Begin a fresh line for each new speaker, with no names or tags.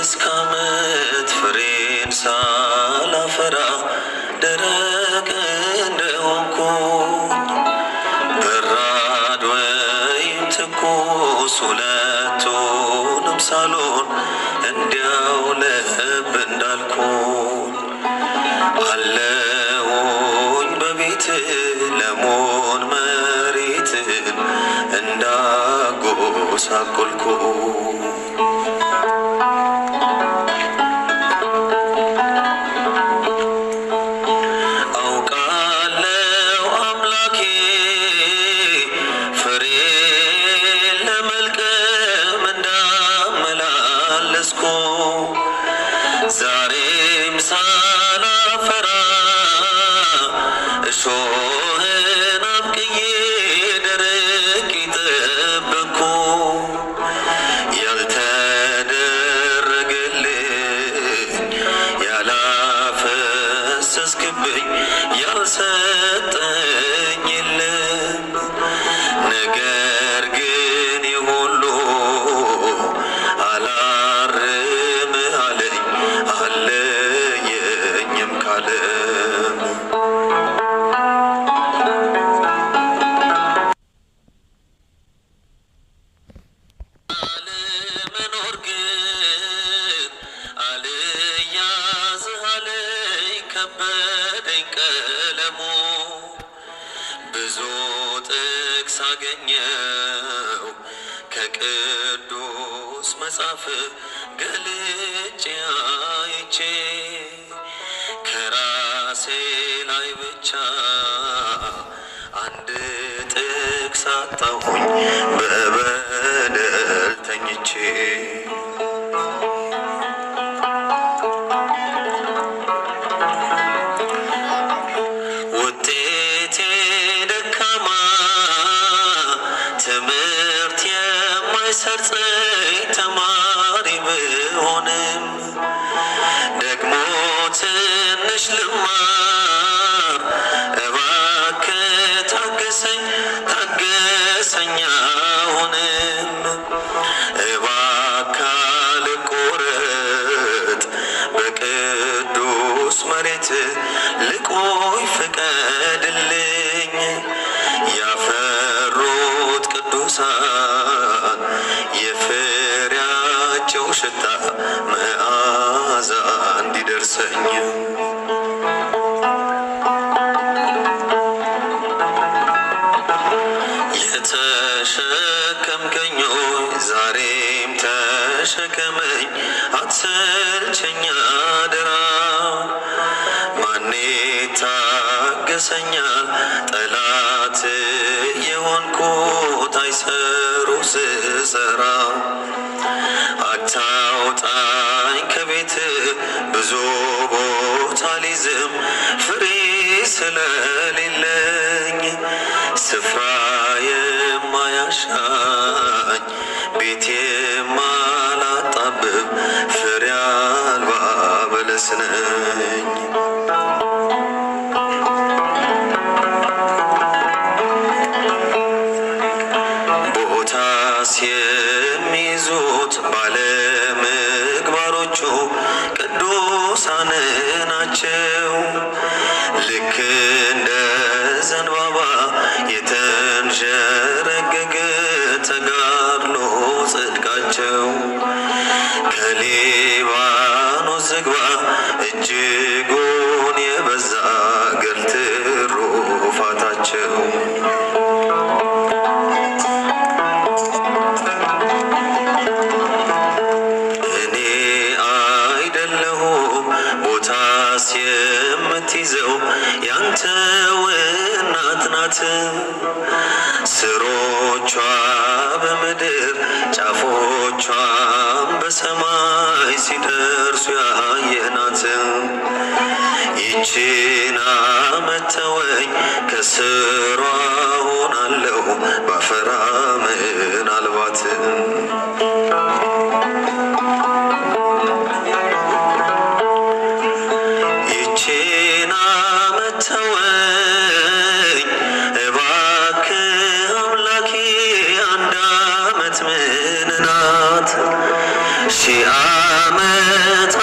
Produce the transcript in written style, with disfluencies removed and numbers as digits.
እስከ ዓመት ፍሬን ሳላፈራ ደረቅ እንደሆንኩኝ በራድ ወይም ትኩስ ሁለቱንም ሳልሆን እንዲያው ለብ እንዳልኩኝ አለሁኝ በቤት ለሞን መሬትን እንዳጎሳቆልኩ አውቃለሁ አምላኬ ፍሬ ለመልቀም እንዳመላለስኩ ዛሬም ሳላፈራ እሾህን አብቅዬ ደረቅ ጠበቅኩ ያልተደረገልኝ ያላፈሰስክብኝ ያልሰጠኝ የለም ነገር ግን የሁሉ አላርም አለኝ አለየኝም ካለም አለመኖር ግን አልያዝ አለኝ ከበደኝ ቀለሙ ብዙ ጥቅስ አገኘው ከቅዱስ መጽሐፍ ገልጬ አይቼ ከራሴ ላይ ብቻ አንድ ጥቅስ አጣሁኝ በበደል ተኝቼ ውጤቴ ደካማ ትምህርት የማይሰርጸኝ ተማሪ ብሆንም ደግሞ ትንሽ ልማር እባክህ ታገሰኝ አሁንም እባክህ ልቆረጥ በቅዱስ መሬት ልቆይ ፍቀድልኝ ያፈሩት ቅዱሳን የፍሬያቸው ሽታ መዓዛ እንዲደርሰኝ የተሸከምከኝ ዛሬም ተሸከመኝ አትሰልቸኝ አደራ ማን ታገሰኛል ጠላት የሆንኩት አይሰሩ ስሰራ አታውጣኝ ከቤት ብዙ ቦታ ሊዝም ፍሬ ስለሌለኝ ስፍራ የማያሻኝ ቤት የማላጣብብ ፍሬ አልባ በለስ ነኝ ቦታስ የሚይዙት ባለምግባሮቹ ቅዱሳን ናቸው ልክ እንደ ዘንባባ የተንዠረገገ ተጋድሎ ጽድቃቸው ከሊባኖስ ዝግባ እጅጉን የበዛ ገድል ትሩፋታቸው እኔ አይደለሁም ቦታስ የምትይዘው ያንተው እናት ናት ስሮቿ በምድር ጫፎቿም በሰማይ ሲደርሱ ያየናት ይቺን ዓመት ተወኝ ከስሯ ሆናለሁ ባፈራ ምናልባት ይቺን ዓመት ተወኝ እባክህ አምላኬ አንድ ዓመት ምን ናት ሺህ ዓመት